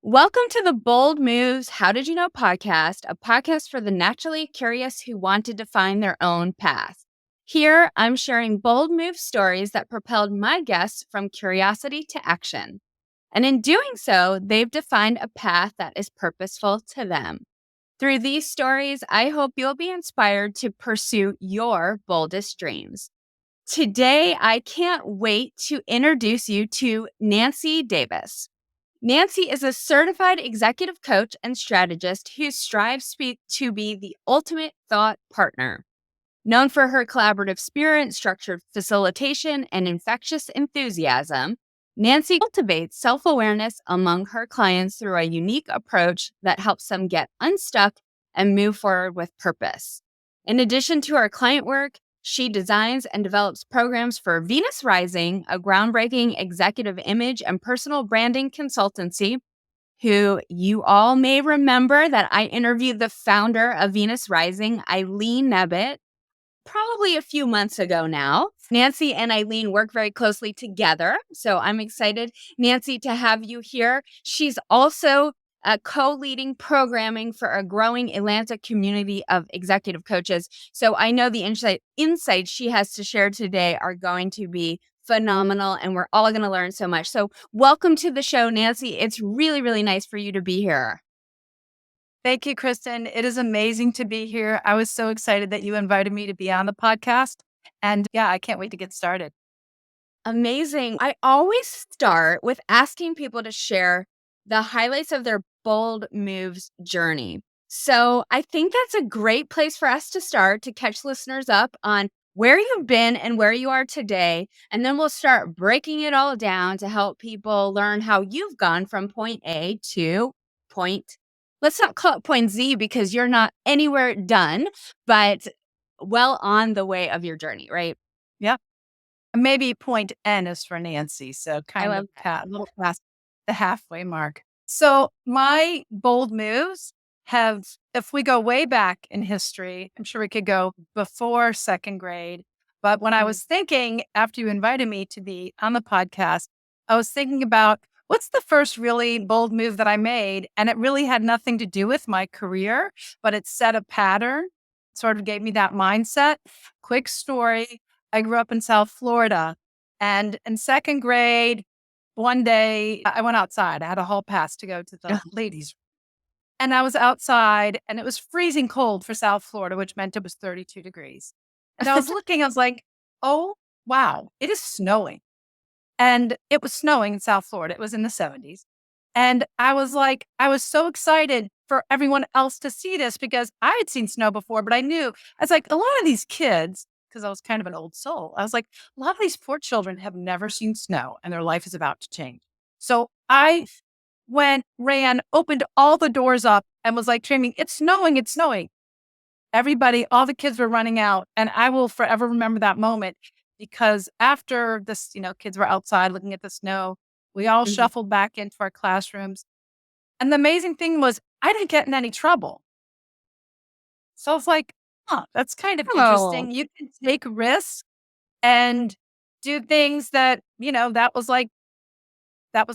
Welcome to the Bold Moves How Did You Know podcast, a podcast for the naturally curious who want to define their own path. Here, I'm sharing bold move stories that propelled my guests from curiosity to action. And in doing so, they've defined a path that is purposeful to them. Through these stories, I hope you'll be inspired to pursue your boldest dreams. Today, I can't wait to introduce you to Nancy Davis. Nancy is a certified executive coach and strategist who strives to be the ultimate thought partner. Known for her collaborative spirit, structured facilitation, and infectious enthusiasm, Nancy cultivates self awareness among her clients through a unique approach that helps them get unstuck and move forward with purpose. In addition to her client work, she designs and develops programs for Venus Rising, a groundbreaking executive image and personal branding consultancy, who you all may remember that I interviewed the founder of Venus Rising, Eileen Nebbit, probably a few months ago now. Nancy and Eileen work very closely together, so I'm excited, Nancy, to have you here. She's also co-leading programming for a growing Atlanta community of executive coaches. So I know the insights she has to share today are going to be phenomenal, and we're all going to learn so much. So welcome to the show, Nancy. It's really, really nice for you to be here. Thank you, Kristen. It is amazing to be here. I was so excited that you invited me to be on the podcast. And yeah, I can't wait to get started. Amazing. I always start with asking people to share the highlights of their bold moves journey. So I think that's a great place for us to start to catch listeners up on where you've been and where you are today. And then we'll start breaking it all down to help people learn how you've gone from point A to point, let's not call it point Z because you're not anywhere done, but well on the way of your journey, right? Yeah. Maybe point N is for Nancy. So kind of that. a little past the halfway mark. So my bold moves have, if we go way back in history, I'm sure we could go before second grade. But when I was thinking, after you invited me to be on the podcast, I was thinking about what's the first really bold move that I made? And it really had nothing to do with my career, but it set a pattern, sort of gave me that mindset. Quick story. I grew up in South Florida, and in second grade, one day I went outside. I had a hall pass to go to the ladies' room. And I was outside, and it was freezing cold for South Florida, which meant it was 32 degrees. And I was looking, I was like, oh, wow, it is snowing. And it was snowing in South Florida. It was in the 70s. And I was like, I was so excited for everyone else to see this because I had seen snow before, but I knew, I was like, a lot of these kids, because I was kind of an old soul, I was like, a lot of these poor children have never seen snow and their life is about to change. So I ran, opened all the doors up and was like screaming, it's snowing, it's snowing. Everybody, all the kids were running out. And I will forever remember that moment because after this, kids were outside looking at the snow, we all shuffled back into our classrooms. And the amazing thing was I didn't get in any trouble. So it's like, that's kind of interesting. You can take risks and do things that that was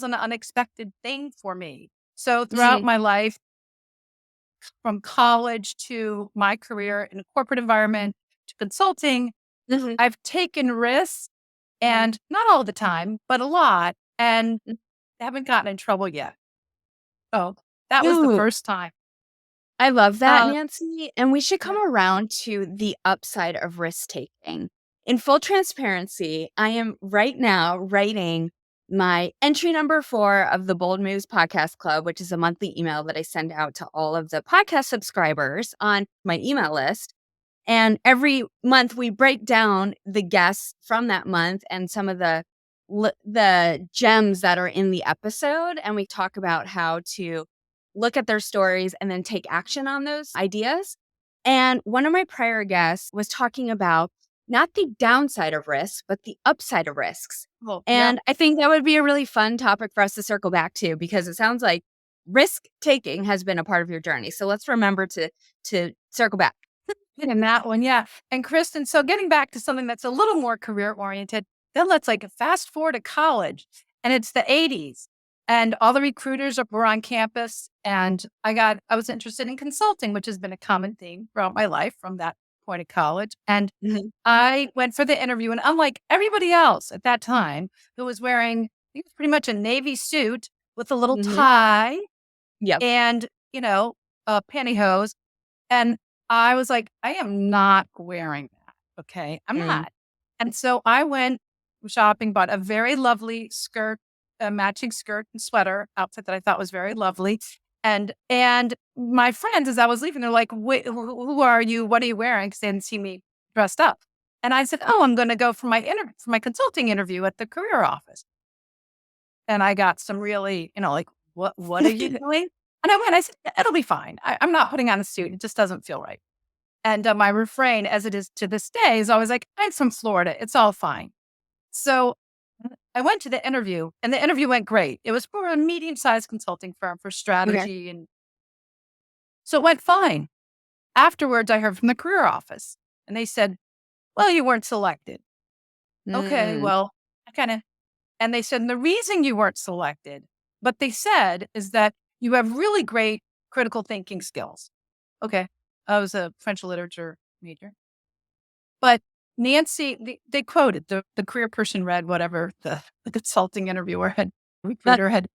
an unexpected thing for me. So throughout my life, from college to my career in a corporate environment to consulting, I've taken risks, and not all the time, but a lot, and haven't gotten in trouble yet. Oh, that was the first time. I love that, Nancy. And we should come around to the upside of risk taking. In full transparency, I am right now writing my entry number 4 of the Bold Moves Podcast Club, which is a monthly email that I send out to all of the podcast subscribers on my email list. And every month we break down the guests from that month and some of the gems that are in the episode. And we talk about how to look at their stories and then take action on those ideas. And one of my prior guests was talking about not the downside of risk, but the upside of risks. I think that would be a really fun topic for us to circle back to because it sounds like risk taking has been a part of your journey. So let's remember to circle back. In that one, yeah. And Kristen, so getting back to something that's a little more career oriented, then let's fast forward to college, and it's the 80s. And all the recruiters were on campus. And I was interested in consulting, which has been a common theme throughout my life from that point of college. And Mhm. I went for the interview. And unlike everybody else at that time who was wearing, I think it was pretty much a navy suit with a little Mhm. tie Yep. and, pantyhose. And I was like, I am not wearing that. Okay. I'm Mm. not. And so I went shopping, bought a very lovely skirt, a matching skirt and sweater outfit that I thought was very lovely. And my friends, as I was leaving, they're like, "Wait, who are you? What are you wearing?" Because they didn't see me dressed up. And I said, "Oh, I'm going to go for for my consulting interview at the career office." And I got some really, like, what are you doing? And I went. I said, "Yeah, it'll be fine. I'm not putting on a suit. It just doesn't feel right." And my refrain, as it is to this day, is always like, "I'm from Florida. It's all fine." So I went to the interview, and the interview went great. It was for a medium-sized consulting firm for Okay. strategy, and so it went fine. Afterwards, I heard from the career office, and they said, "Well, you weren't selected." Okay, Mm. well, I kind of, and they said, "And the reason you weren't selected, but they said, is that you have really great critical thinking skills." Okay, I was a French literature major, but they quoted the career person read whatever the consulting interviewer had That recruiter had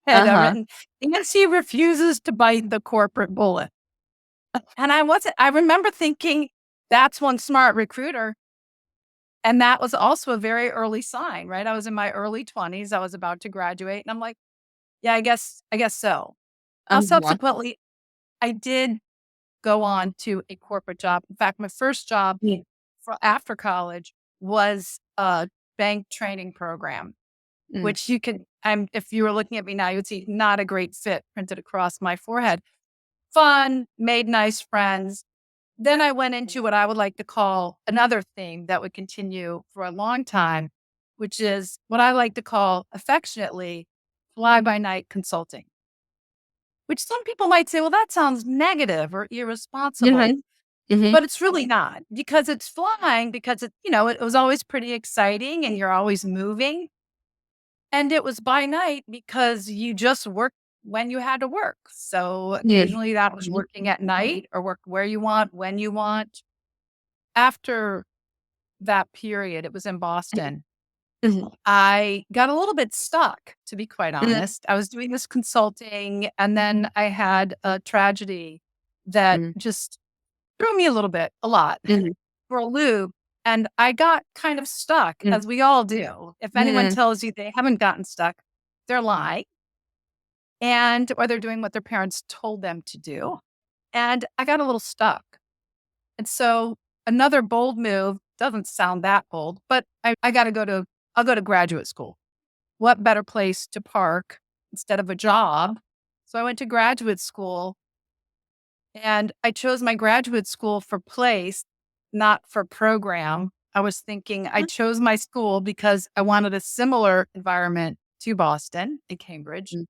uh-huh. written. Nancy refuses to bite the corporate bullet, and I remember thinking that's one smart recruiter. And that was also a very early sign, right? I was in my early 20s. I was about to graduate, and I'm like, yeah, I guess so. Now, Uh-huh. subsequently, I did go on to a corporate job. In fact, my first job Yeah. for after college was a bank training program, Mm. which if you were looking at me now, you would see not a great fit printed across my forehead. Fun, made nice friends. Then I went into what I would like to call another theme that would continue for a long time, which is what I like to call affectionately fly by night consulting, which some people might say, well, that sounds negative or irresponsible, Mhm. Mhm. but it's really not because it's flying because it was always pretty exciting and you're always moving. And it was by night because you just worked when you had to work. So Yeah. occasionally that was Mhm. working at night or work where you want, when you want. After that period, it was in Boston. Mhm. I got a little bit stuck, to be quite Mhm. honest. I was doing this consulting, and then I had a tragedy that Mhm. just threw me a lot, Mhm. for a loop. And I got kind of stuck, Mhm. as we all do. If anyone Mhm. tells you they haven't gotten stuck, they're lying, or they're doing what their parents told them to do. And I got a little stuck. And so another bold move doesn't sound that bold, but I'll go to graduate school. What better place to park instead of a job? So I went to graduate school, and I chose my graduate school for place, not for program. I was thinking I chose my school because I wanted a similar environment to Boston and Cambridge, Mhm.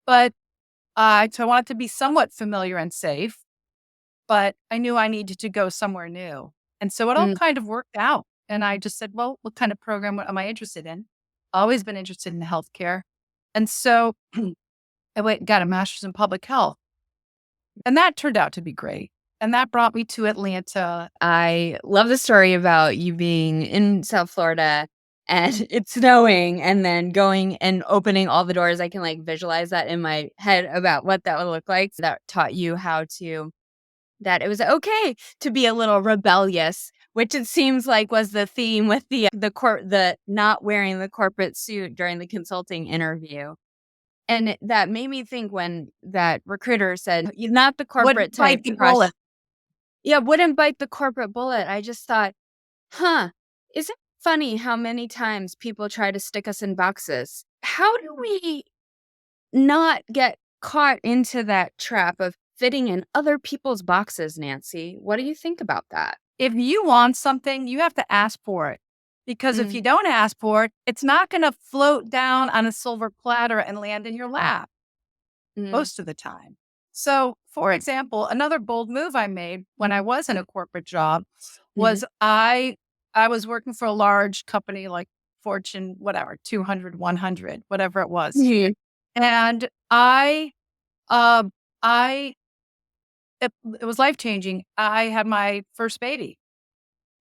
but so I wanted to be somewhat familiar and safe. But I knew I needed to go somewhere new. And so it all Mhm. kind of worked out. And I just said, well, what kind of program am I interested in? Always been interested in healthcare. And so got a master's in public health. And that turned out to be great. And that brought me to Atlanta. I love the story about you being in South Florida and it's snowing and then going and opening all the doors. I can, like, visualize that in my head about what that would look like. That taught you how to that it was okay to be a little rebellious, which it seems like was the theme with the not wearing the corporate suit during the consulting interview. And that made me think when that recruiter said, "You're not the corporate Wouldn't type bite the trust." bullet. Yeah, wouldn't bite the corporate bullet. I just thought, "Huh, isn't it funny how many times people try to stick us in boxes? How do we not get caught into that trap of fitting in other people's boxes, Nancy? What do you think about that?" If you want something, you have to ask for it. Because if Mm. you don't ask for it, it's not going to float down on a silver platter and land in your lap Mm. most of the time. So, for example, another bold move I made when I was in a corporate job Mhm. was I was working for a large company like Fortune, whatever, 200, 100, whatever it was. And uh, I, it was life changing. I had my first baby,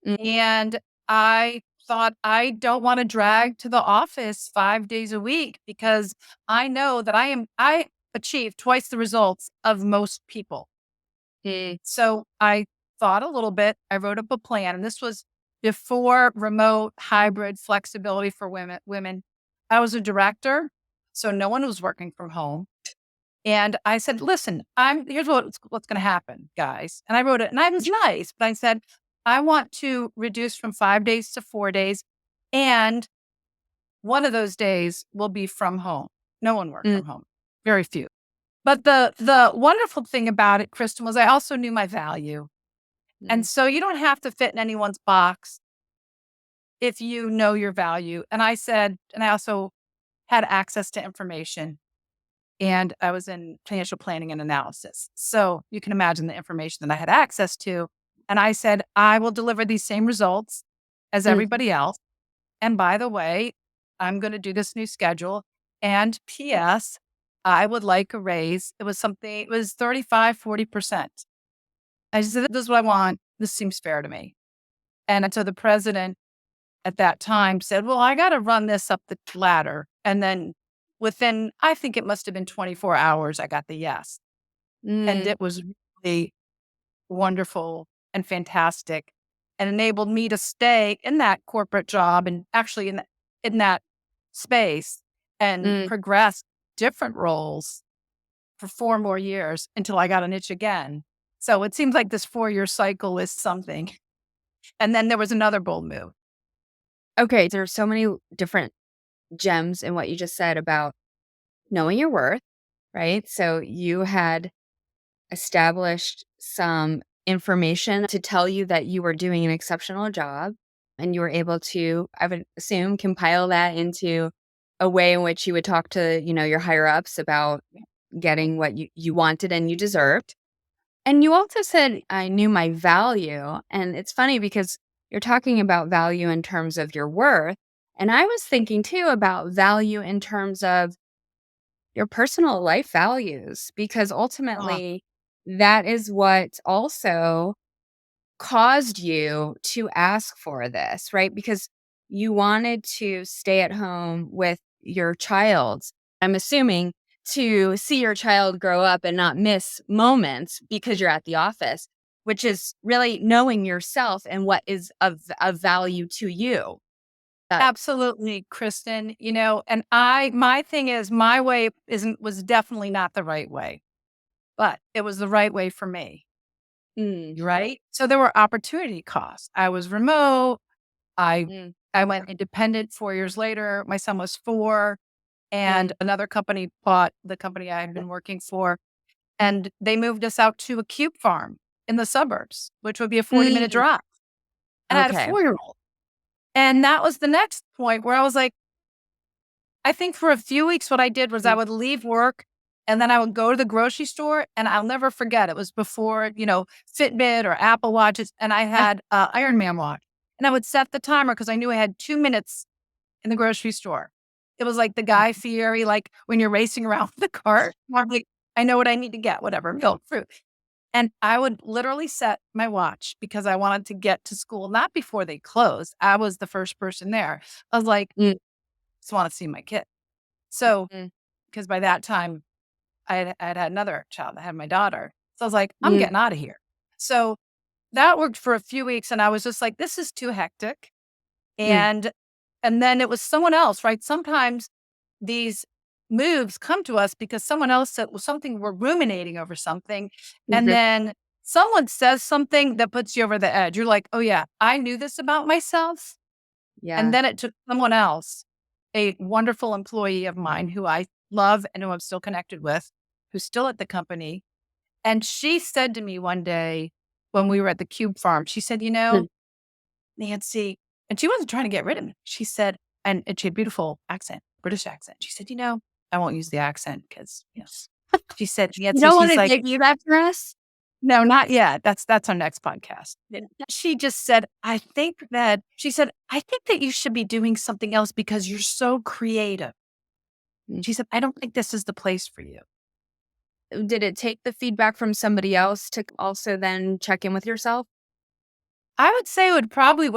Mm, and I thought I don't want to drag to the office 5 days a week because I know that I achieve twice the results of most people. mm, So I thought a little bit. I wrote up a plan, and this was before remote, hybrid flexibility for women. I was a director, so no one was working from home. And I said, listen, here's what's going to happen, guys. And I wrote it, and I was nice, but I said, I want to reduce from 5 days to 4 days. And one of those days will be from home. No one worked mm, from home, very few. But the wonderful thing about it, Kristen, was I also knew my value. And mm, so you don't have to fit in anyone's box if you know your value. And I said, and I also had access to information, and I was in financial planning and analysis. So you can imagine the information that I had access to. And I said, I will deliver these same results as mm. everybody else. And by the way, I'm going to do this new schedule. And P.S., I would like a raise. It was 35, 40%. I said, this is what I want. This seems fair to me. And so the president at that time said, well, I got to run this up the ladder. And then within, I think it must have been 24 hours, I got the yes. And Mm, it was really wonderful and fantastic and enabled me to stay in that corporate job and actually in that space and mm. progress different roles for 4 more years until I got an itch again. So it seems like this 4-year cycle is something. And then there was another bold move. Okay, there are so many different gems in what you just said about knowing your worth, right? So you had established some information to tell you that you were doing an exceptional job, and you were able to, I would assume, compile that into a way in which you would talk to, your higher ups about getting what you wanted and you deserved. And you also said, I knew my value. And it's funny because you're talking about value in terms of your worth. And I was thinking too about value in terms of your personal life values, because Uh, ultimately that is what also caused you to ask for this, right? Because you wanted to stay at home with your child. I'm assuming to see your child grow up and not miss moments because you're at the office, which is really knowing yourself and what is of value to you. That Absolutely, Kristen. And my thing is my way was definitely not the right way, but it was the right way for me. mm, Right. So there were opportunity costs. I was remote. I, mm, I went independent 4 years later. My son was 4, and mm, another company bought the company I had been working for, and they moved us out to a cube farm in the suburbs, which would be a 40-minute mm. drive. And I had a Okay. 4-year-old. And that was the next point where I was like, I think for a few weeks, what I did was I Mm, would leave work and then I would go to the grocery store, and I'll never forget. It was before, Fitbit or Apple Watches. And I ah, had Iron Man watch, and I would set the timer because I knew I had 2 minutes in the grocery store. It was like the Guy Fieri, like when you're racing around the cart. I'm like, I know what I need to get, whatever, milk, fruit. And I would literally set my watch because I wanted to get to school, not before they closed. I was the first person there. I was like, mm, just want to see my kid. So, mm, because by that time I had another child. I had my daughter. So I was like, I'm mm, getting out of here. So that worked for a few weeks, and I was just like, this is too hectic. mm, And then it was someone else, right? Sometimes these moves come to us because someone else said, well, something, we're ruminating over something. And mhm. then someone says something that puts you over the edge. You're like, oh yeah, I knew this about myself. And Yeah. then it took someone else, a wonderful employee of mine who I love and who I'm still connected with, who's still at the company. And she said to me one day when we were at the Cube Farm, she said, Mm, Nancy, and she wasn't trying to get rid of me. She said, and she had beautiful accent, British accent. She said, I won't use the accent because, she said, you Nancy, don't she's wanna like, debut that for us? no, not yet. That's our next podcast. And she just said, I think that you should be doing something else because you're so creative. Mm. She said, I don't think this is the place for you. Did it take the feedback from somebody else to also then check in with yourself? I would say would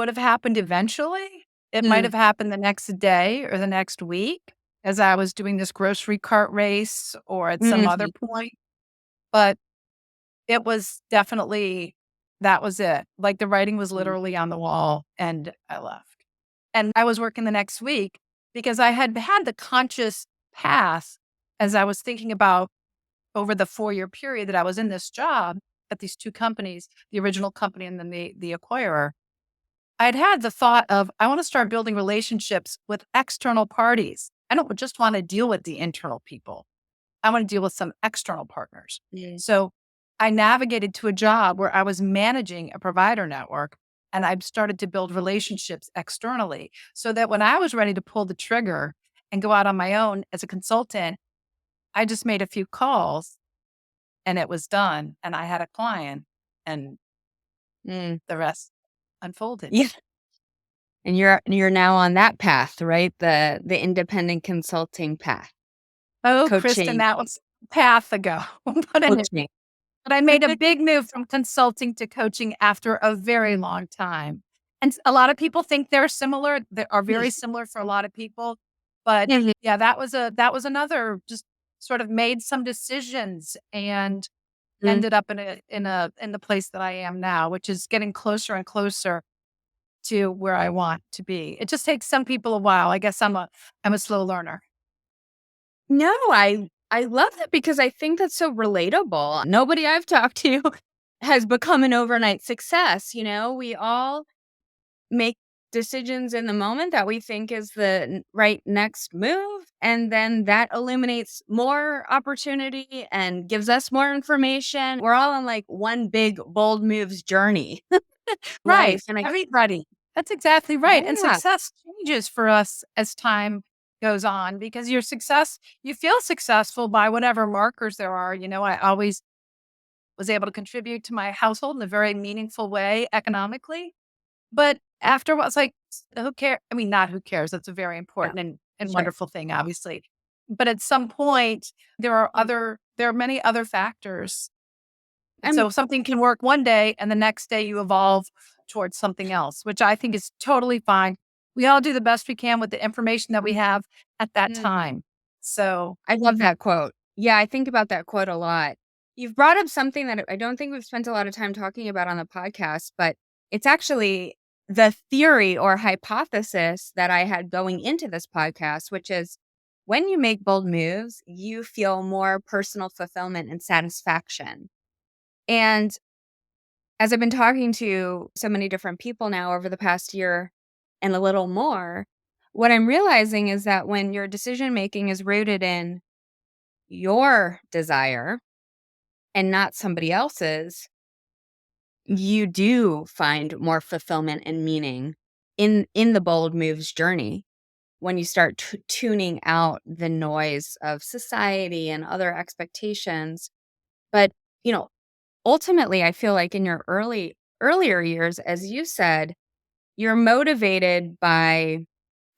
have happened eventually. It might Mm. have happened the next day or the next week as I was doing this grocery cart race or at some other Mhm. point. But it was definitely that was it. Like, the writing was Mm. literally on the wall, and I left. And I was working the next week because I had had the conscious path as I was thinking about over the 4-year period that I was in this job at these 2 companies, the original company and then the acquirer. I'd had the thought of, I want to start building relationships with external parties. I don't just want to deal with the internal people. I want to deal with some external partners. Yeah. So I navigated to a job where I was managing a provider network and I've started to build relationships externally so that when I was ready to pull the trigger and go out on my own as a consultant, I just made a few calls and it was done. And I had a client and Mm. the rest unfolded. Yeah. And you're now on that path, right? The independent consulting path, Oh, Kristen, coaching, that was a path ago. coaching. But I made a big move from consulting to coaching after a very long time. And a lot of people think they're similar. They are very similar for a lot of people. But Mhm. yeah, that was another just sort of made some decisions and Mm. ended up in the place that I am now, which is getting closer and closer to where I want to be. It just takes some people a while. I guess I'm a slow learner. No, I love that because I think that's so relatable. Nobody I've talked to has become an overnight success, you know? We all make decisions in the moment that we think is the right next move, and then that illuminates more opportunity and gives us more information. We're all on like one big bold moves journey. Right. Life and I Everybody. That's exactly right. And Yeah. success changes for us as time goes on because you feel successful by whatever markers there are. I always was able to contribute to my household in a very meaningful way economically. But after a while, it's like, who cares? I mean, not who cares. That's a very Yeah. important and Sure. wonderful thing, obviously. But at some point, there are many other factors and I'm so something can work one day and the next day you evolve towards something else, which I think is totally fine. We all do the best we can with the information that we have at that time. So, I love that quote. Yeah, I think about that quote a lot. You've brought up something that I don't think we've spent a lot of time talking about on the podcast, but it's actually the theory or hypothesis that I had going into this podcast, which is when you make bold moves, you feel more personal fulfillment and satisfaction. And as I've been talking to so many different people now over the past year and a little more, what I'm realizing is that when your decision making is rooted in your desire and not somebody else's, you do find more fulfillment and meaning in the bold moves journey when you start tuning out the noise of society and other expectations. But, you know, ultimately I feel like in your earlier years, as you said, you're motivated by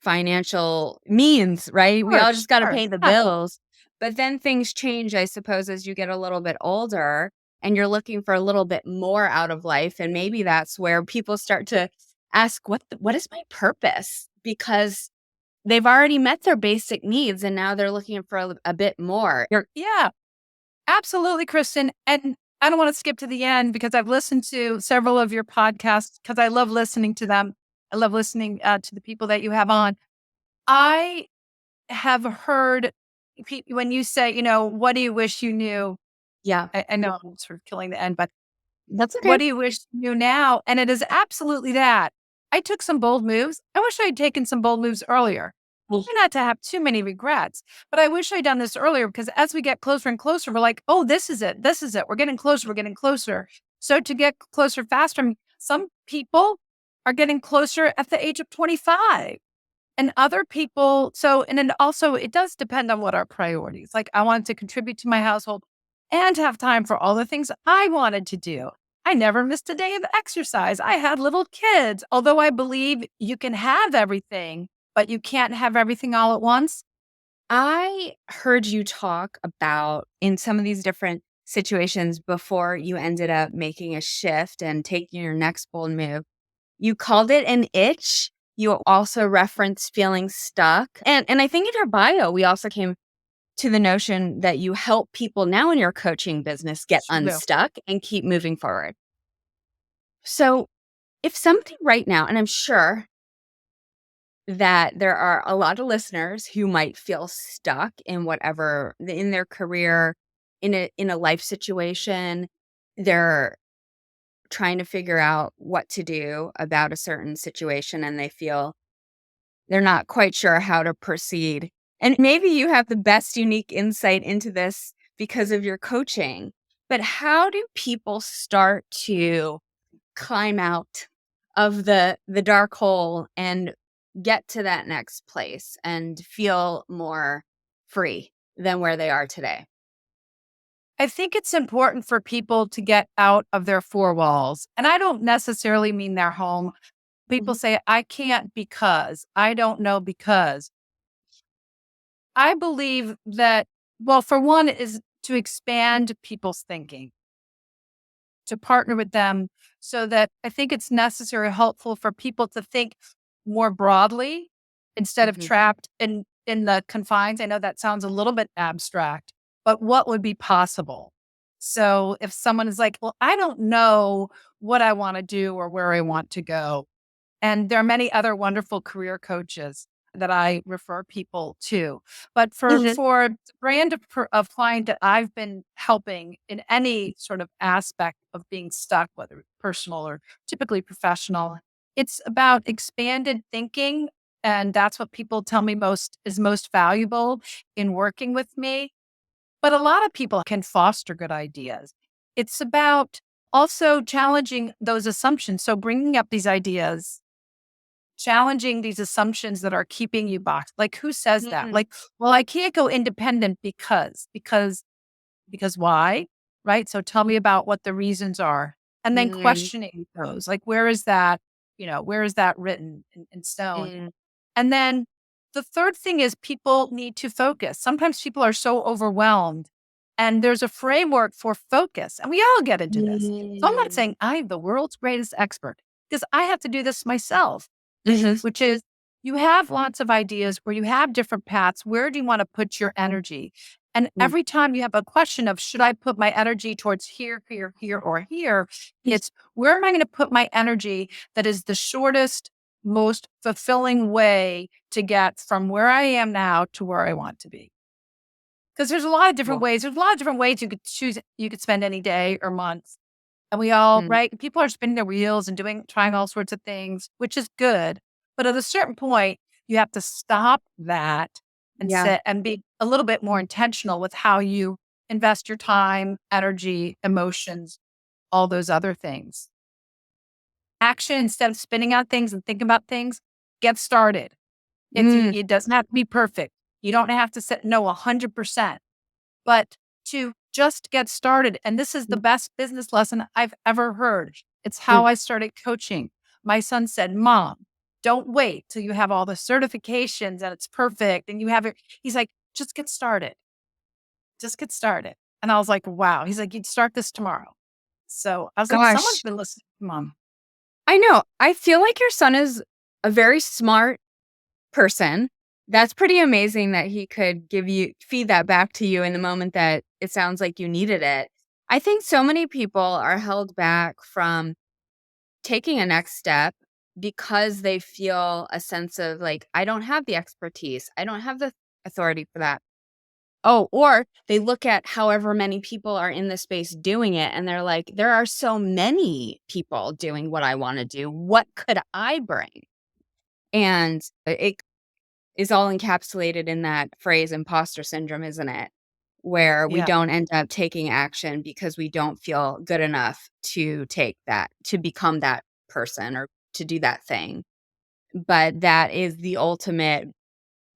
financial means, right? We all just of gotta course. pay the Yeah. bills. But then things change, I suppose, as you get a little bit older and you're looking for a little bit more out of life, and maybe that's where people start to ask, what is my purpose?" Because they've already met their basic needs, and now they're looking for a bit more. You're Yeah, absolutely, Kristen. And I don't want to skip to the end because I've listened to several of your podcasts because I love listening to them. I love listening to the people that you have on. I have heard when you say, what do you wish you knew? Yeah, I know I'm sort of killing the end, but that's what okay. do you wish you knew now? And it is absolutely that. I took some bold moves. I wish I had taken some bold moves earlier. Well, Try not to have too many regrets, but I wish I'd done this earlier because as we get closer and closer, we're like, oh, this is it. This is it. We're getting closer. We're getting closer. So to get closer faster, I mean, some people are getting closer at the age of 25 and other people. So, and then also it does depend on what our priorities. Like I wanted to contribute to my household and have time for all the things I wanted to do. I never missed a day of exercise. I had little kids. Although I believe you can have everything, but you can't have everything all at once. I heard you talk about in some of these different situations before you ended up making a shift and taking your next bold move. You called it an itch. You also referenced feeling stuck. And I think in your bio, we also came to the notion that you help people now in your coaching business get True. unstuck and keep moving forward. So, if somebody right now, and I'm sure that there are a lot of listeners who might feel stuck in whatever in their career, in a life situation, they're trying to figure out what to do about a certain situation and they feel they're not quite sure how to proceed. And maybe you have the best unique insight into this because of your coaching. But how do people start to climb out of the dark hole and get to that next place and feel more free than where they are today? I think it's important for people to get out of their four walls. And I don't necessarily mean their home. People Mhm, say, I can't because, I don't know because. I believe that, well, for one, is to expand people's thinking, to partner with them so that I think it's necessary, helpful for people to think more broadly instead of mhm, trapped in the confines. I know that sounds a little bit abstract, but what would be possible? So if someone is like, well, I don't know what I want to do or where I want to go, and there are many other wonderful career coaches that I refer people to. But mhm, for the brand of client that I've been helping in any sort of aspect of being stuck, whether personal or typically professional, it's about expanded thinking. And that's what people tell me most valuable in working with me. But a lot of people can foster good ideas. It's about also challenging those assumptions. So bringing up these ideas, challenging these assumptions that are keeping you boxed. Like, who says that? mhm, Like, well, I can't go independent because why? Right. So tell me about what the reasons are. And then mm, questioning those. Like, where is that? Where is that written in stone? mm, And then the third thing is people need to focus. Sometimes people are so overwhelmed and there's a framework for focus. And we all get into this. So I'm not mm, saying I'm the world's greatest expert because I have to do this myself, mhm, which is you have lots of ideas where you have different paths. Where do you want to put your energy? And mm, every time you have a question of, should I put my energy towards here, here, here, or here? It's where am I going to put my energy that is the shortest, most fulfilling way to get from where I am now to where I want to be? Because there's a lot of different Well, ways. There's a lot of different ways you could choose, you could spend any day or month. And we all, mm, right? People are spinning their wheels and trying all sorts of things, which is good. But at a certain point, you have to stop that and yeah, sit and be a little bit more intentional with how you invest your time, energy, emotions, all those other things. Action instead of spinning out things and thinking about things, get started. mm, It doesn't have to be perfect. You don't have to know 100%, but to just get started. And this is the mm, best business lesson I've ever heard. It's mm. how I started coaching. My son said, Mom, don't wait till you have all the certifications and it's perfect and you have it. He's like, just get started. Just get started. And I was like, wow. He's like, you'd start this tomorrow. So I was like, someone's Gosh, been listening to Mom. I know. I feel like your son is a very smart person. That's pretty amazing that he could feed that back to you in the moment that it sounds like you needed it. I think so many people are held back from taking a next step because they feel a sense of like, I don't have the expertise. I don't have the authority for that. Oh, or they look at however many people are in the space doing it and they're like, there are so many people doing what I want to do. What could I bring? And it is all encapsulated in that phrase imposter syndrome, isn't it? Where we Yeah. don't end up taking action because we don't feel good enough to take that, to become that person or to do that thing. But that is the ultimate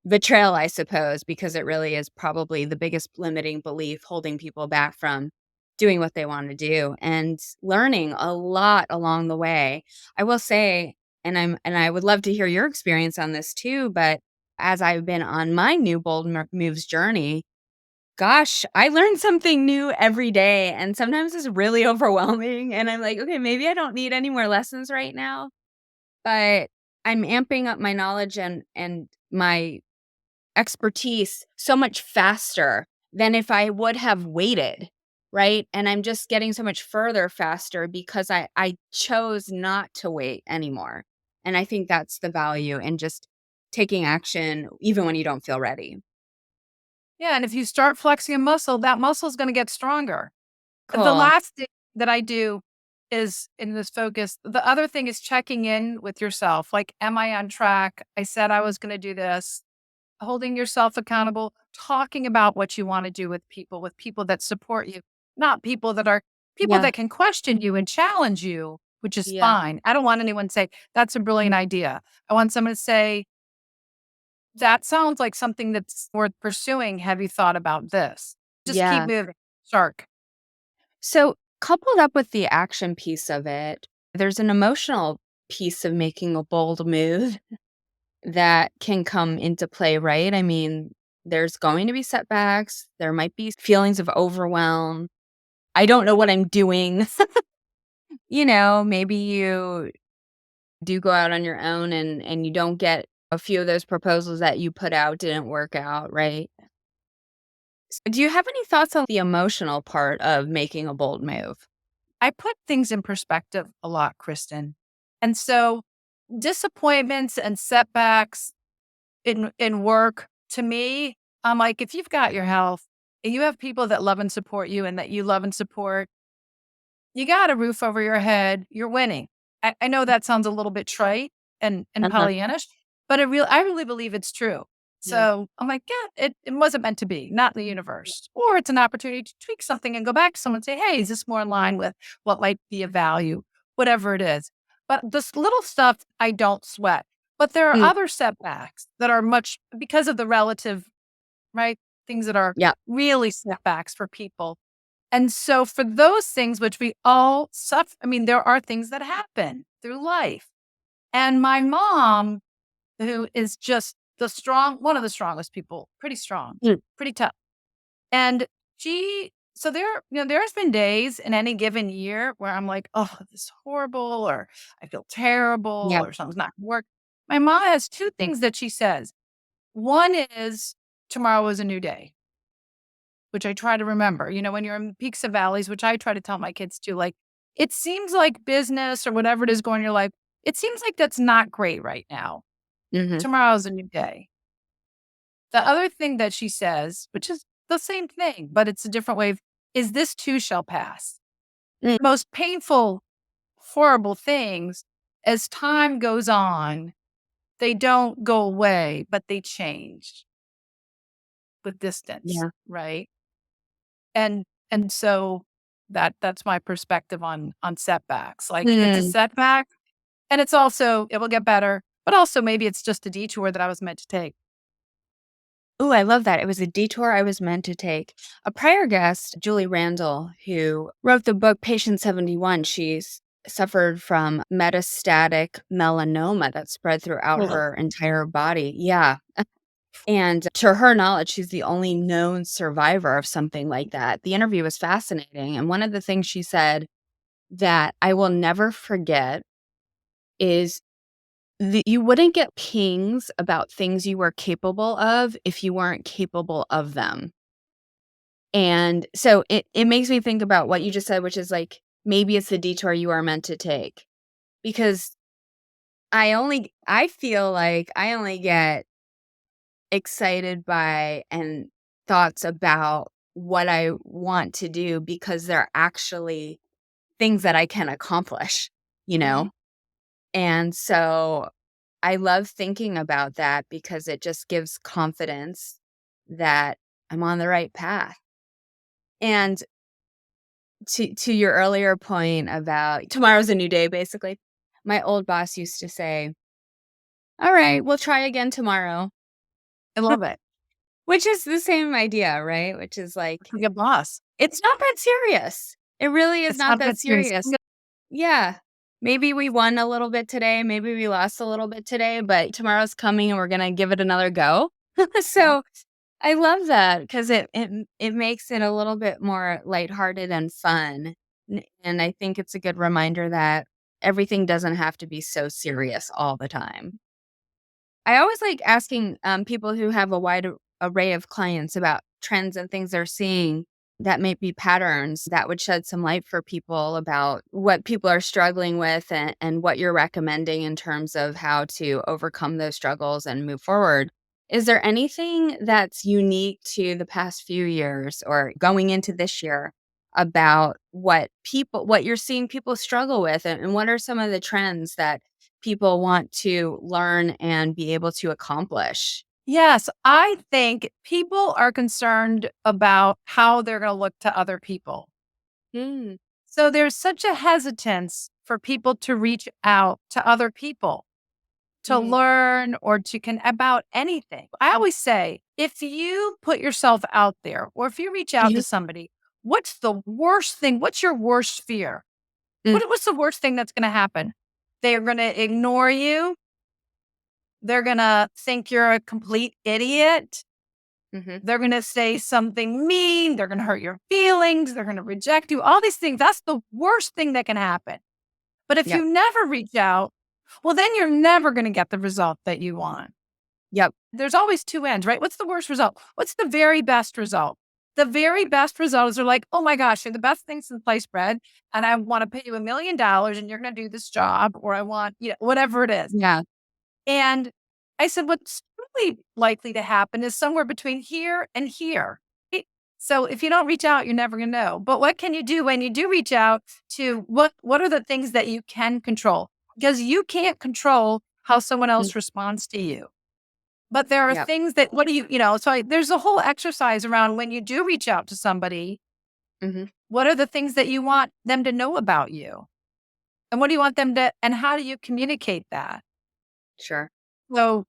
betrayal, I suppose, because it really is probably the biggest limiting belief holding people back from doing what they want to do and learning a lot along the way. I will say, and I would love to hear your experience on this too, but as I've been on my new bold moves journey, gosh, I learn something new every day. And sometimes it's really overwhelming. And I'm like, okay, maybe I don't need any more lessons right now, but I'm amping up my knowledge and my expertise so much faster than if I would have waited, right? And I'm just getting so much further faster because I chose not to wait anymore. And I think that's the value in just taking action even when you don't feel ready. Yeah, and if you start flexing a muscle, that muscle is gonna get stronger. The Cool. last thing that I do is in this focus. The other thing is checking in with yourself. Like, am I on track? I said I was gonna do this. Holding yourself accountable, talking about what you wanna do with people that support you, not people Yeah. that can question you and challenge you, which is Yeah. fine. I don't want anyone to say, "That's a brilliant idea." I want someone to say, "That sounds like something that's worth pursuing. Have you thought about this?" Just keep Yeah. moving. Shark. So, coupled up with the action piece of it, there's an emotional piece of making a bold move that can come into play, right? I mean, there's going to be setbacks, there might be feelings of overwhelm. I don't know what I'm doing. Maybe you do go out on your own and you don't get a few of those proposals that you put out didn't work out, right? So do you have any thoughts on the emotional part of making a bold move? I put things in perspective a lot, Kristen. And so disappointments and setbacks in work, to me, I'm like, if you've got your health and you have people that love and support you and that you love and support, you got a roof over your head, you're winning. I know that sounds a little bit trite and Uh-huh. Pollyannish, but I really believe it's true. Yeah. So I'm like, yeah, it wasn't meant to be, not in the universe. Or it's an opportunity to tweak something and go back to someone and say, hey, is this more in line with what might be a value, whatever it is. But this little stuff I don't sweat. But there are Mm, other setbacks that are much because of the relative, right? Things that are yeah. really setbacks for people. And so for those things which we all suffer, I mean, there are things that happen through life. And my mom, who is just one of the strongest people, pretty strong, Mm, pretty tough. And so there's been days in any given year where I'm like, oh, this is horrible, or I feel terrible, yeah. or something's not gonna work. My mom has two Mm, things that she says. One is tomorrow is a new day, which I try to remember. When you're in peaks and valleys, which I try to tell my kids too, like, it seems like business or whatever it is going in your life, it seems like that's not great right now. mhm. Tomorrow's a new day. The other thing that she says, which is the same thing, but it's a different way, is this too shall pass. Mm, Most painful, horrible things, as time goes on, they don't go away, but they change with distance, yeah. right? And so that's my perspective on setbacks. Like, it's a Mm. setback, and it's also it will get better, but also maybe it's just a detour that I was meant to take. Ooh, I love that. It was a detour I was meant to take. A prior guest, Julie Randall, who wrote the book Patient 71, she's suffered from metastatic melanoma that spread throughout Ugh. her entire body. Yeah. And to her knowledge, she's the only known survivor of something like that. The interview was fascinating. And one of the things she said that I will never forget is you wouldn't get pings about things you were capable of if you weren't capable of them. And so it makes me think about what you just said, which is like, maybe it's the detour you are meant to take. Because I feel like I only get excited by and thoughts about what I want to do because they're actually things that I can accomplish, you Mhm. know? And so I love thinking about that because it just gives confidence that I'm on the right path. And to your earlier point about tomorrow's a new day, basically, my old boss used to say, "All right, we'll try again tomorrow," I love it. which is the same idea, right? Which is like, Like a boss. it's not that serious. It really is It's not not that that serious. serious. Yeah. maybe we won a little bit today, maybe we lost a little bit today, but tomorrow's coming and we're gonna give it another go. Yeah. So I love that because it makes it a little bit more lighthearted and fun. And I think it's a good reminder that everything doesn't have to be so serious all the time. I always like asking people who have a wide array of clients about trends and things they're seeing that may be patterns that would shed some light for people about what people are struggling with and what you're recommending in terms of how to overcome those struggles and move forward. Is there anything that's unique to the past few years or going into this year about what you're seeing people struggle with and what are some of the trends that people want to learn and be able to accomplish? Yes, I think people are concerned about how they're going to look to other people. Mm, So there's such a hesitance for people to reach out to other people to mhm, learn or to about anything. I always say, if you put yourself out there or if you reach out mhm, to somebody, what's the worst thing? What's your worst fear? mm, What's the worst thing that's going to happen? They're going to ignore you. They're going to think you're a complete idiot. mhm. They're going to say something mean. They're going to hurt your feelings. They're going to reject you. All these things. That's the worst thing that can happen. But if Yep, you never reach out, well, then you're never going to get the result that you want. yep, There's always two ends, right? What's the worst result? What's the very best result? The very best result is they're like, oh my gosh, you're the best thing since sliced bread. And I want to pay you $1 million and you're going to do this job, or I want, whatever it is. yeah, And I said, what's really likely to happen is somewhere between here and here. Right? So if you don't reach out, you're never going to know. But what can you do when you do reach out to what are the things that you can control? Because you can't control how someone mm, else responds to you. But there are yep, things that what do so there's a whole exercise around when you do reach out to somebody, mhm, what are the things that you want them to know about you? And what do you want them to and how do you communicate that? sure. So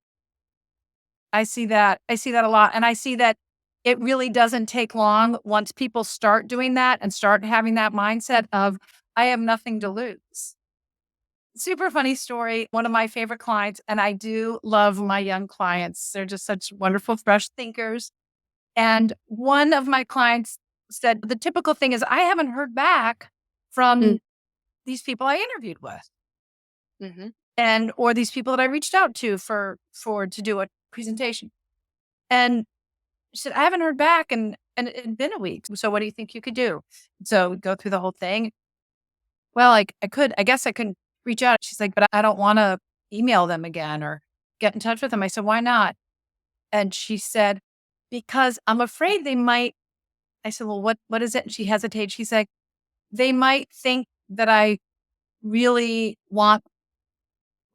I see that a lot. And I see that it really doesn't take long once people start doing that and start having that mindset of, I have nothing to lose. Super funny story. One of my favorite clients, and I do love my young clients. They're just such wonderful, fresh thinkers. And one of my clients said, the typical thing is, I haven't heard back Mm, from these people I interviewed with mhm, and or these people that I reached out to for to do a presentation. And she said, I haven't heard back and it had been a week. So what do you think you could do? So we go through the whole thing. Well, I guess I could reach out. She's like, but I don't want to email them again or get in touch with them. I said, why not? And she said, because I'm afraid they might. I said, well, what is it? And she hesitated. She's like, they might think that I really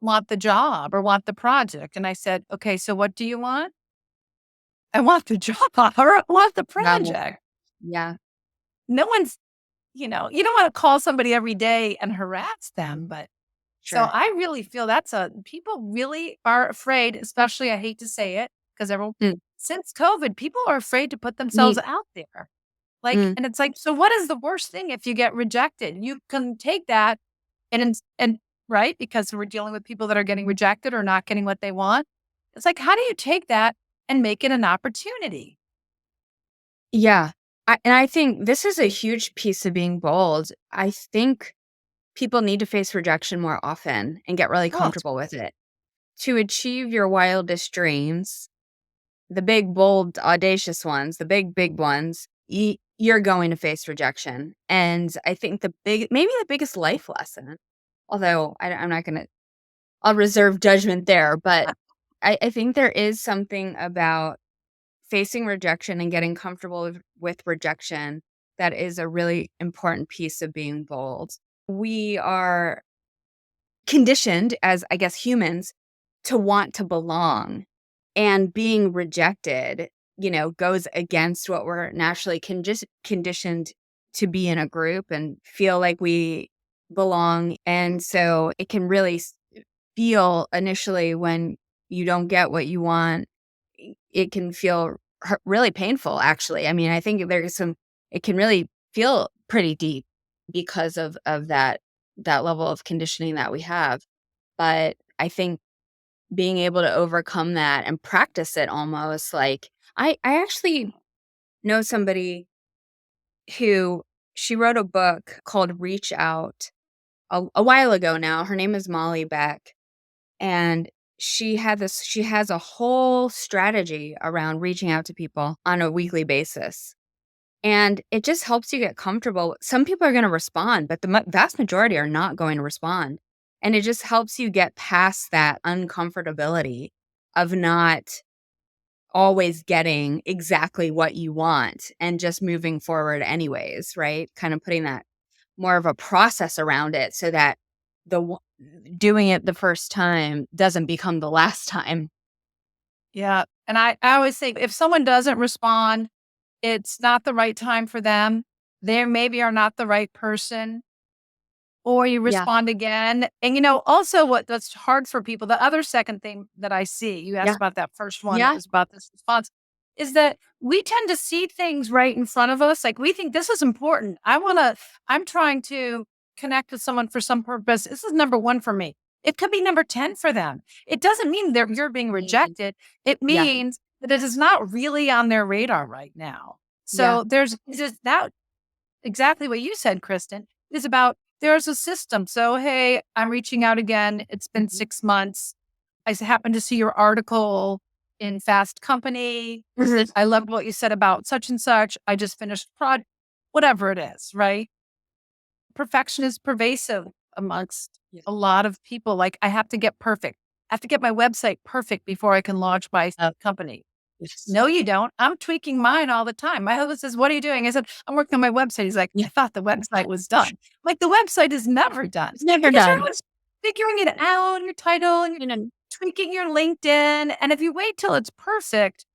want the job or want the project. And I said, okay, so what do you want? I want the job or I want the wow, project. yeah, No one's you don't wanna call somebody every day and harass them, but so sure. I really feel that's a people really are afraid, especially I hate to say it, 'cause everyone Mm, since COVID, people are afraid to put themselves me out there. Like mm, and it's like, so what is the worst thing if you get rejected? You can take that and right? Because we're dealing with people that are getting rejected or not getting what they want. It's like, how do you take that and make it an opportunity? yeah. I think this is a huge piece of being bold. I think people need to face rejection more often and get really Oh, it's comfortable with it. To achieve your wildest dreams, the big, bold, audacious ones, the big ones, you're going to face rejection. And I think maybe the biggest life lesson, although I'm not going to, I'll reserve judgment there, but I think there is something about facing rejection and getting comfortable with rejection that is a really important piece of being bold. We are conditioned as, I guess, humans to want to belong, and being rejected, goes against what we're naturally conditioned to be in a group and feel like we belong. And so it can really feel initially when you don't get what you want, it can feel really painful, actually. I mean, I think it can really feel pretty deep because of that. that level of conditioning that we have. But I think being able to overcome that and practice it almost like I actually know somebody who she wrote a book called Reach Out a while ago now. Her name is Molly Beck. And she has a whole strategy around reaching out to people on a weekly basis. And it just helps you get comfortable. Some people are going to respond, but the vast majority are not going to respond. And it just helps you get past that uncomfortability of not always getting exactly what you want and just moving forward anyways, right? Kind of putting that more of a process around it so that the w doing it the first time doesn't become the last time. Yeah. And I always say if someone doesn't respond, it's not the right time for them. They maybe are not the right person. Or you Yeah, respond again. And, also that's hard for people, the other second thing that I see, you asked yeah, about that first one that yeah. was about this response, is that we tend to see things right in front of us. Like we think this is important. I'm trying to connect with someone for some purpose. This is number one for me. It could be number 10 for them. It doesn't mean that you're being Mm, rejected. It yeah, means that it is not really on their radar right now. yeah, So there's just that exactly what you said, Kristen, is about there's a system. So, hey, I'm reaching out again. It's been mhm. 6 months. Happened to see your article in Fast Company. Mhm. I loved what you said about such and such. I just finished whatever it is, right? Perfection is pervasive amongst Yeah. a lot of people. Like, I have to get perfect. I have to get my website perfect before I can launch my company. Yes. No, you don't. I'm tweaking mine all the time. My husband says, "What are you doing?" I said, "I'm working on my website." He's like, Yeah. "I thought the website was done." Like, the website is never done It's never because you're done. always figuring it out, your title, and you're You know tweaking your LinkedIn. And if you wait till it's perfect,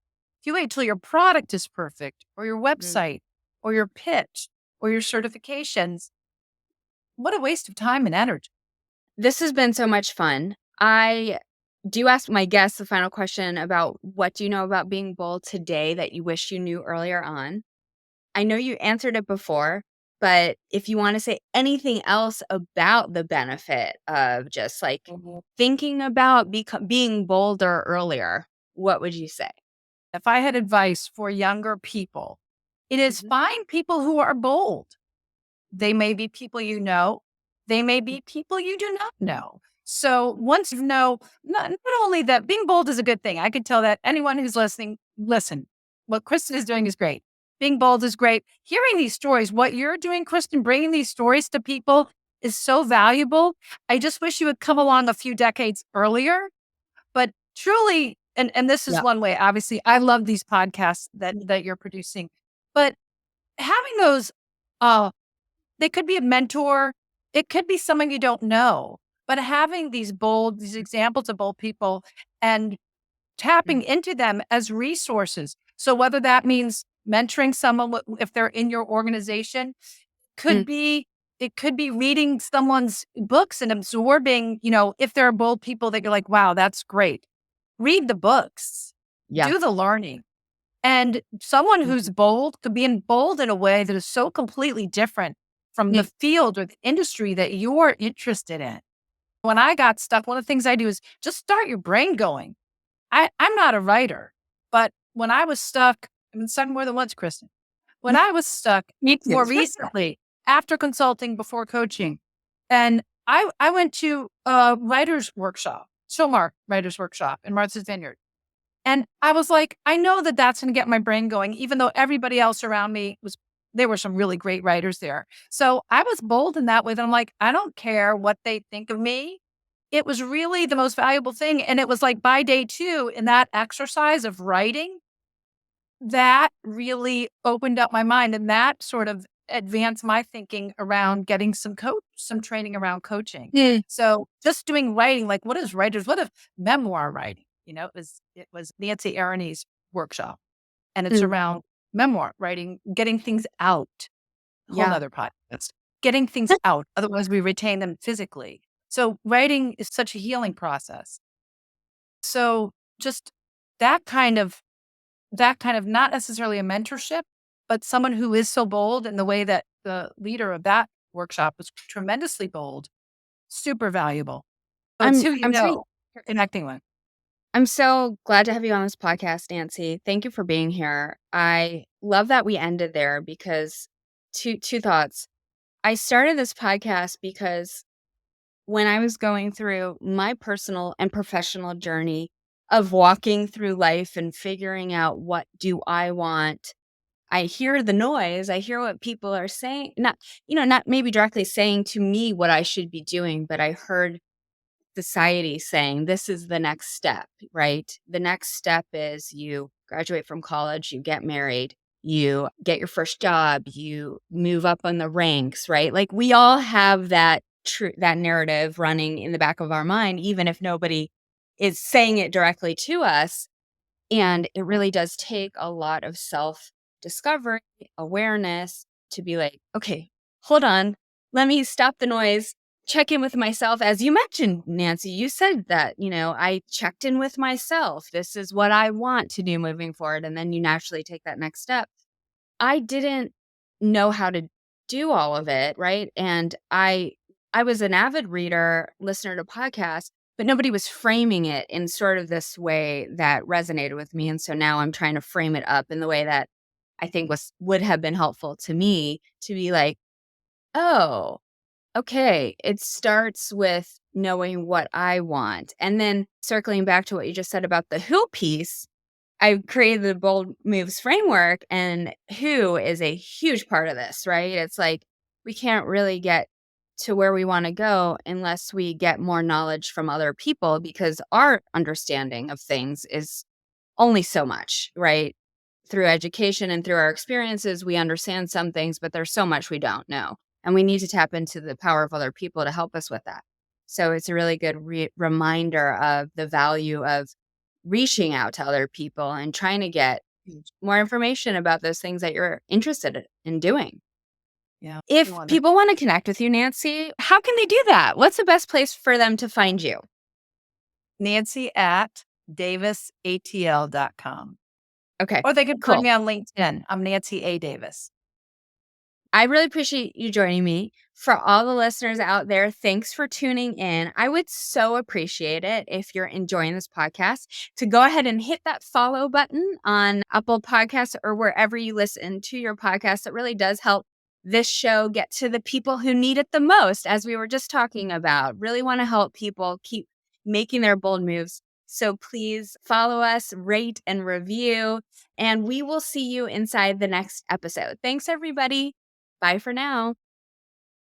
if you wait till your product is perfect or your Mm. website or your pitch or your certifications, what a waste of time and energy. This has been so much fun. I do ask my guests the final question about what do you know about being bold today that you wish you knew earlier on? I know you answered it before, but if you wanna say anything else about the benefit of just, like, thinking about being bolder earlier, what would you say? If I had advice for younger people, it is Mhm. find people who are bold. They may be people you know. They may be people you do not know. So once you know, not only that being bold is a good thing. I could tell that anyone who's listening, listen, what Kristen is doing is great. Being bold is great. Hearing these stories, what you're doing, Kristen, bringing these stories to people is so valuable. I just wish you would come along a few decades earlier. But truly, and this is Yep. one way, obviously, I love these podcasts that you're producing. But having those uh they could be a mentor. It could be someone you don't know, but having these examples of bold people and Mm, tapping into them as resources. So whether that means mentoring someone if they're in your organization, mm, could be it could be reading someone's books and absorbing, if there are bold people that you're like, wow, that's great. Read the books, yeah. do the learning. And someone who's Mhm. bold could be bold in a way that is so completely different from the Mm, field or the industry that you're interested in. When I got stuck, one of the things I do is just start your brain going. I'm not a writer, but when I was stuck, I've been stuck more than once, Kristen. When I was stuck me too. more recently, after consulting, before coaching, and I went to a writer's workshop, Shomar Writer's Workshop in Martha's Vineyard. And I was like, I know that that's going to get my brain going, even though everybody else around me there were some really great writers there. So I was bold in that way that I'm like, I don't care what they think of me. It was really the most valuable thing. And it was like by day two in that exercise of writing, that really opened up my mind and that sort of advanced my thinking around getting some training around coaching. Mm, So just doing writing, like what if memoir writing? It was Nancy Aroney's workshop and it's mm, around memoir writing, getting things out, whole yeah. nother podcast, getting things out. Otherwise we retain them physically. So writing is such a healing process. So just that kind of not necessarily a mentorship, but someone who is so bold in the way that the leader of that workshop was tremendously bold, super valuable. So it's who you I'm saying know you're connecting with. I'm so glad to have you on this podcast, Nancy. Thank you for being here. I love that we ended there because two thoughts. I started this podcast because when I was going through my personal and professional journey of walking through life and figuring out what do I want, I hear the noise. I hear what people are saying, not maybe directly saying to me what I should be doing, but I heard society saying this is the next step, right? The next step is you graduate from college, you get married, you get your first job, you move up on the ranks, right? Like we all have that narrative running in the back of our mind, even if nobody is saying it directly to us. And it really does take a lot of self discovery, awareness to be like, okay, hold on. Let me stop the noise, check in with myself. As you mentioned, Nancy, you said that, I checked in with myself. This is what I want to do moving forward. And then you naturally take that next step. I didn't know how to do all of it, right? And I was an avid reader, listener to podcasts, but nobody was framing it in sort of this way that resonated with me. And so now I'm trying to frame it up in the way that I think would have been helpful to me to be like, oh, okay, it starts with knowing what I want. And then circling back to what you just said about the who piece, I created the Bold Moves framework, and who is a huge part of this, right? It's like we can't really get to where we want to go unless we get more knowledge from other people because our understanding of things is only so much, right? Through education and through our experiences, we understand some things, but there's so much we don't know. And we need to tap into the power of other people to help us with that. So it's a really good reminder of the value of reaching out to other people and trying to get more information about those things that you're interested in doing. Yeah. If Wonderful. people want to connect with you, Nancy, how can they do that? What's the best place for them to find you? Nancy at davisatl.com. Okay, Or they can find cool. me on LinkedIn. I'm Nancy A. Davis. I really appreciate you joining me. For all the listeners out there, thanks for tuning in. I would so appreciate it if you're enjoying this podcast to go ahead and hit that follow button on Apple Podcasts or wherever you listen to your podcast. It really does help this show get to the people who need it the most, as we were just talking about. Really want to help people keep making their bold moves. So please follow us, rate, and review, and we will see you inside the next episode. Thanks, everybody. Bye for now.